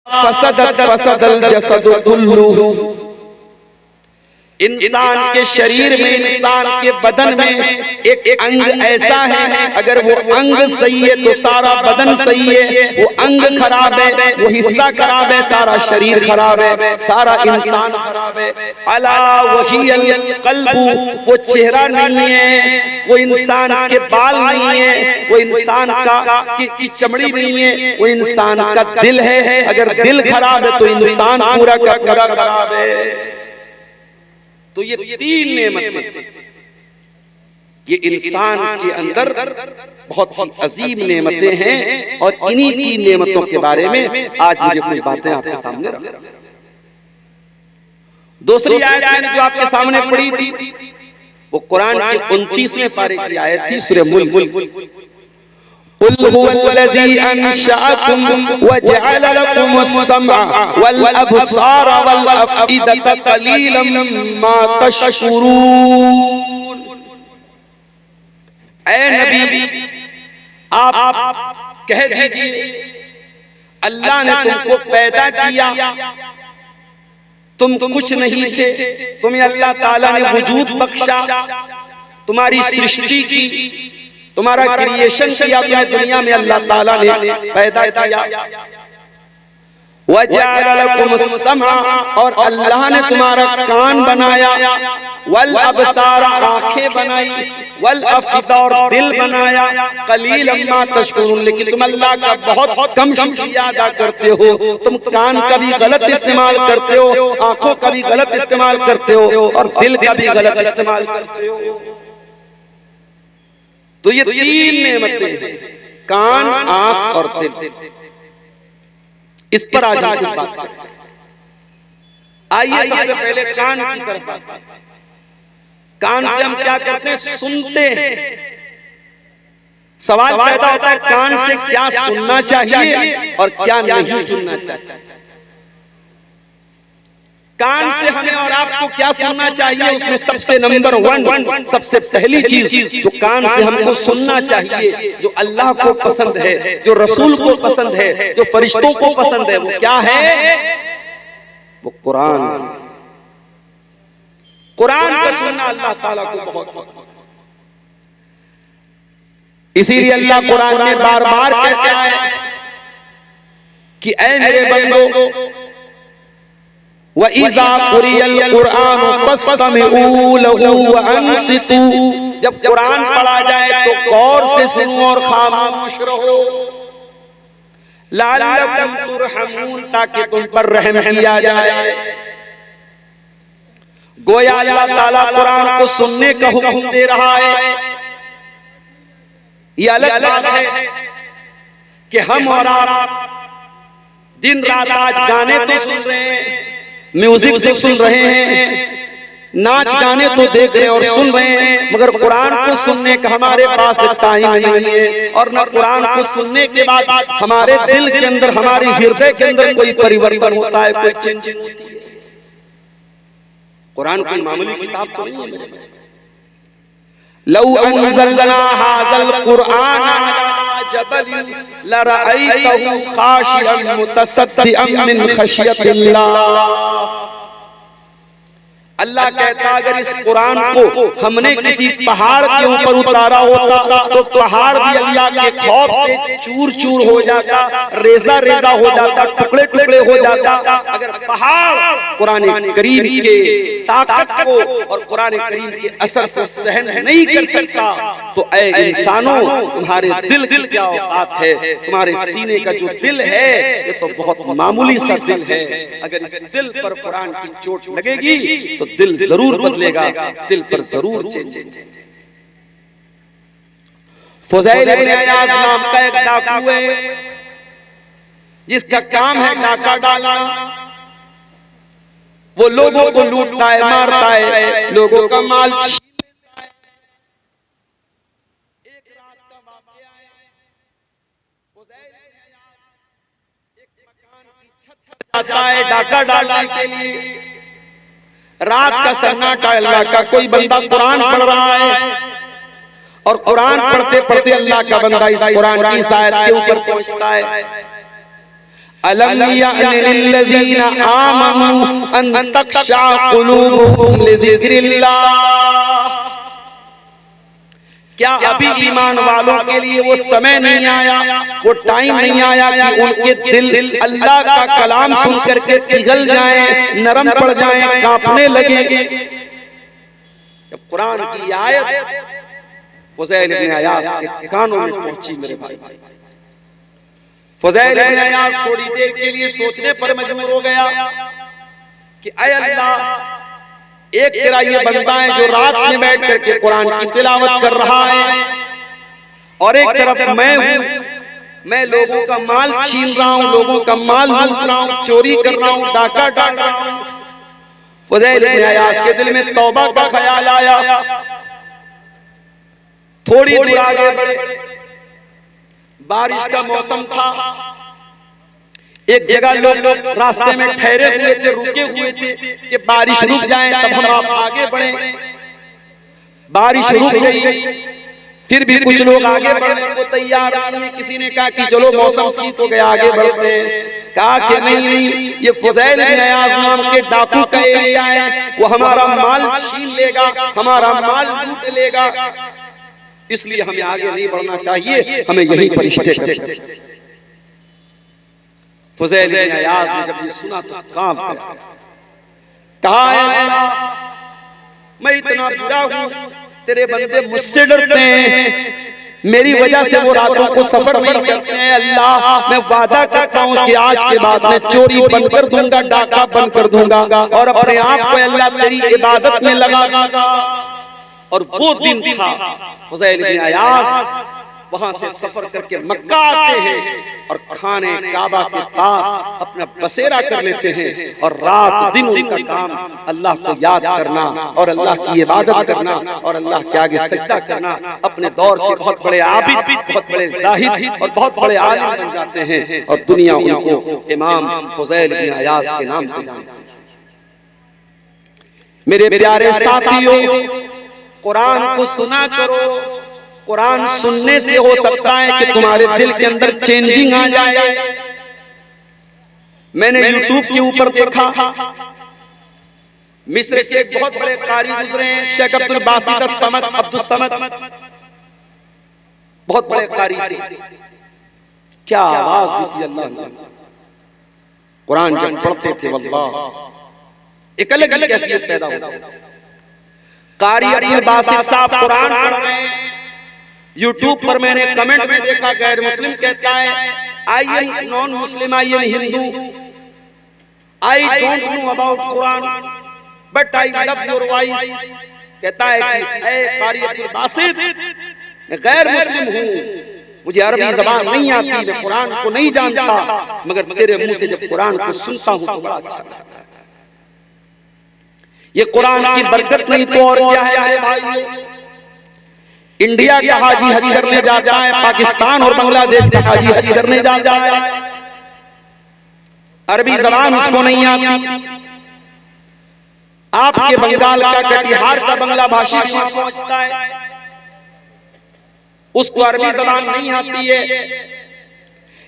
फसदत फसदल जसदु कुल्लुहु। इंसान के शरीर में, इंसान के बदन में एक अंग ऐसा है, अगर वो अंग सही है तो सारा बदन सही है, वो अंग खराब है, वो हिस्सा खराब है, सारा शरीर खराब है, सारा इंसान खराब है। अला वहियल कल्बु, वो चेहरा नहीं है, वो इंसान के बाल नहीं है, वो इंसान की चमड़ी नहीं है, वो इंसान का दिल है। अगर दिल खराब है तो इंसान पूरा का पूरा खराब है। तो ये तीन नेमतें ये इंसान के अंदर बहुत ही अजीम नेमतें हैं, और इन्हीं तीन नेमतों के बारे में आज मुझे कुछ बातें आपके सामने रख। दूसरी आयत मैंने जो आपके सामने पढ़ी थी वो कुरान के 29वें पारे की आयत थी, सूरह मुल्क। कुल हुवल्लज़ी अंशअकुम वजअल लकुमुस-समअ वल अब्सार वल अफ़इदत क़लीलन मा तशकुरून। ऐ नबी, आप कह दीजिए, अल्लाह ने तुमको पैदा किया, तुम कुछ नहीं थे, तुम्हें अल्लाह ताला ने वजूद बख्शा, तुम्हारी सृष्टि की, तुम्हारा क्रिएशन किया, तुम्हें दुनिया में अल्लाह ताला ने पैदा किया। वजअल लकुमुस-समअ, और अल्लाह ने तुम्हारा कान बनाया, वल अबसार, आंखें बनाई, वल अफ़इदा, और दिल बनाया, क़लीलन मा तशकुरून, लेकिन तुम अल्लाह का बहुत कम शुक्रिया अदा करते हो। तुम कान का भी गलत इस्तेमाल करते हो, आंखों का भी गलत इस्तेमाल करते हो, और दिल का भी गलत इस्तेमाल करते हो। तो ये तीन नेमतें हैं, कान, आंख और दिल। इस पर आज हम कुछ बात करें। आइए सबसे पहले कान की तरफ आते हैं। कान से हम क्या करते हैं? सुनते हैं। सवाल पैदा होता है, कान से क्या सुनना चाहिए और क्या नहीं सुनना चाहिए। कान से हमें और आपको क्या सुनना चाहिए? उसमें सबसे नंबर 1, सबसे पहली चीज जो कान से हमको सुनना चाहिए, जो अल्लाह को पसंद है, जो रसूल को पसंद है, जो फरिश्तों को पसंद है, वो क्या है? वो कुरान। कुरान का सुनना अल्लाह ताला को बहुत पसंद है। इसीलिए अल्लाह कुरान में बार बार कहता है कि ऐ मेरे बंदो, व इज़ा कुरियल कुरान फस्तमिऊ लहू व अंसितू, जब कुरान पढ़ा जाए तो गौर से सुनो और खामोश रहो। लअल्लकुम तुरहमून, ताकि तुम पर रहम किया जाए। गोया अल्लाह ताला कुरान को सुनने का हुक्म दे रहा है। ये अलग बात है कि हम और आप दिन रात आज गाने तो सुन रहे हैं, म्यूजिक तो सुन रहे हैं, नाच गाने तो देख रहे हैं और सुन रहे हैं, मगर कुरान को सुनने का हमारे पास टाइम नहीं है। और न कुरान को सुनने के बाद हमारे दिल के अंदर, हमारे हृदय के अंदर कोई परिवर्तन होता है, कोई चेंजिंग होती है। कुरान कोई मामूली किताब तो नहीं है मेरे भाई। लौ अंज़लना हाज़ल कुरआन अला जबलिन लरअयतहु खाशिअन मुतसद्दिअन मिन खशियतिल्लाह। अल्लाह कहता, अगर इस कुरान को हमने किसी पहाड़ के ऊपर उतारा होता तो पहाड़ भी अल्लाह के खौफ से चूर चूर हो जाता, रेजा रेजा हो जाता, टुकड़े टुकड़े हो जाता। अगर पहाड़ कुरान करीम के ताकत को और कुरान करीम के असर को सहन नहीं कर सकता, तो ऐ इंसानों, तुम्हारे दिल की क्या औकात है? तुम्हारे सीने का जो दिल है ये तो बहुत मामूली सा दिल है। अगर इस दिल पर कुरान की चोट लगेगी तो दिल जरूर बदलेगा, दिल पर जरूर चेंज। फुज़ैल इब्न अयाज़ नाम का एक डाकू है जिसका काम है डाका डालना। वो लोगों को लूटता है, मारता है, लोगों का माल छीन लेता है। एक रात का वाक़या है, फुज़ैल इब्न अयाज़ एक मकान की छत पर जाता है डाका डालने के लिए। रात का सन्नाटा, अल्लाह का कोई बंदा कुरान पढ़ रहा है, और कुरान पढ़ते पढ़ते अल्लाह का बंदा इस कुरान की इस आयत के ऊपर पहुंचता है। अलम यअनि लिल्लज़ीना आमनू अन तख़शा क़ुलूबुहुम लिज़िक्रिल्लाह। क्या अभी ईमान वालों के लिए वो समय नहीं आया, वो टाइम नहीं आया कि उनके दिल अल्लाह का कलाम सुन करके पिघल जाएं, नरम पड़ जाएं, कांपने लगे। जब कुरान की आयत फुज़ैल इब्न अयाज़ के कानों में पहुंची मेरे भाई, फुज़ैल इब्न अयाज़ थोड़ी देर के लिए सोचने पर मजबूर हो गया कि ऐ अल्लाह, एक तेरा ये बंदा है जो रात में बैठ करके कुरान की तिलावत कर रहा है, और एक तरफ मैं हूं, मैं लोगों का माल छीन रहा हूं, लोगों का माल लूट रहा हूं, चोरी कर रहा हूं, डाका डाल रहा हूं। फुज़ैल इब्न अयाज़ के दिल में तौबा का ख्याल आया। थोड़ी दूर आगे बढ़े, बारिश का मौसम था, एक जगह लोग रास्ते में ठहरे हुए थे, रुके हुए थे कि बारिश रुक जाए तब हम आप आगे बढ़े। बारिश रुक गई, फिर भी कुछ लोग आगे बढ़ने को तैयार नहीं। किसी ने कहा कि चलो मौसम ठीक हो गया, आगे बढ़ते हैं। कहा कि नहीं, ये फुज़ैल इब्न अयाज़ नाम के डाकू का एरिया है, वो हमारा माल छीन लेगा, हमारा माल लूट लेगा, इसलिए हमें आगे नहीं बढ़ना चाहिए, हमें यहीं पर स्टे करना चाहिए। फुज़ैल इब्न अयाज़ ने जब ये सुना तो कांप गया। कहा अल्लाह, मैं इतना बुरा हूं, तेरे बंदे मुझसे डरते हैं, मेरी वजह से वो रातों को सफर नहीं करते हैं। अल्लाह, मैं वादा करता हूं कि आज के बाद मैं चोरी बंद कर दूंगा, डाका बंद कर दूंगा, और अपने आप को अल्लाह तेरी इबादत में लगा दूंगा। और वो दिन था, फुज़ैल इब्न अयाज़ वहां से सफर करके मक्का आते हैं और खाने काबा के पास अपना बसेरा कर लेते हैं, और रात दिन उनका काम अल्लाह को याद करना और अल्लाह की इबादत करना और अल्लाह के आगे सजदा करना। अपने दौर के बहुत बड़े आबिद, बहुत बड़े जाहिद और बहुत बड़े आलिम बन जाते हैं, और दुनिया उनको इमाम फुज़ैल इब्न अयाज़ के नाम से जानती है। मेरे प्यारे साथियों, कुरान को सुना करो। कुरान सुनने से हो सकता है कि तुम्हारे दिल के अंदर चेंजिंग आ जाए। मैंने यूट्यूब के ऊपर देखा, मिस्र के एक बहुत बड़े कारी गुजरे हैं, शेख अब्दुल बासित अब्दुल समद, बहुत बड़े कारी थे। क्या आवाज दी थी अल्लाह ने। कुरान जब पढ़ते थे वल्लाह एक अलग ही कैफियत पैदा होती थी। कारी अब्दुल बासित साहब कुरान पढ़ रहे हैं, यूट्यूब पर मैंने कमेंट में देखा, गैर मुस्लिम कहता है I am non Muslim, I am Hindu, I don't know about Quran but I love your voice. कहता है कि ऐ कारी अब्दुल बासित, मैं गैर मुस्लिम हूँ, मुझे अरबी जबान नहीं आती, मैं कुरान को नहीं जानता, मगर तेरे मुंह से जब कुरान को सुनता हूँ तो बड़ा अच्छा लगता है। ये कुरान की बरकत नहीं तो और क्या है भाइयों। इंडिया का हाजी हज करने जाता है, पाकिस्तान और बांग्लादेश का हाजी हज करने जाता है, अरबी जबान उसको नहीं आती। आपके बंगाल का, कटिहार का बांग्ला भाषी वहां पहुंचता है, उसको अरबी जबान नहीं आती है,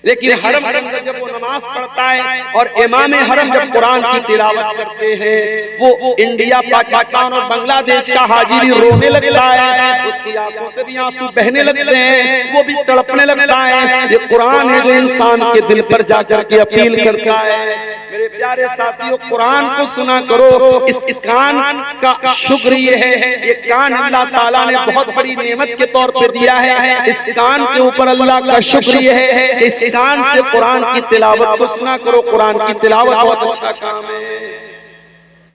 लेकिन हरम के अंदर जब वो नमाज पढ़ता है और इमाम हरम जब कुरान की तिलावत करते हैं, वो इंडिया, पाकिस्तान और बांग्लादेश का हाजी भी रोने लगता है, उसकी आंखों से भी आंसू बहने लगते हैं, वो भी तड़पने लगता है। ये कुरान है जो इंसान के दिल पर जाकर के अपील करता है। मेरे प्यारे साथियों, कुरान को सुना करो। इस कान का शुक्र ये है, ये कान अल्लाह ताला ने बहुत बड़ी नेमत के तौर पे दिया है। इस कान के ऊपर अल्लाह का शुक्र ये है कि इस कान से कुरान की तिलावत को सुना करो। कुरान की तिलावत बहुत अच्छा काम है।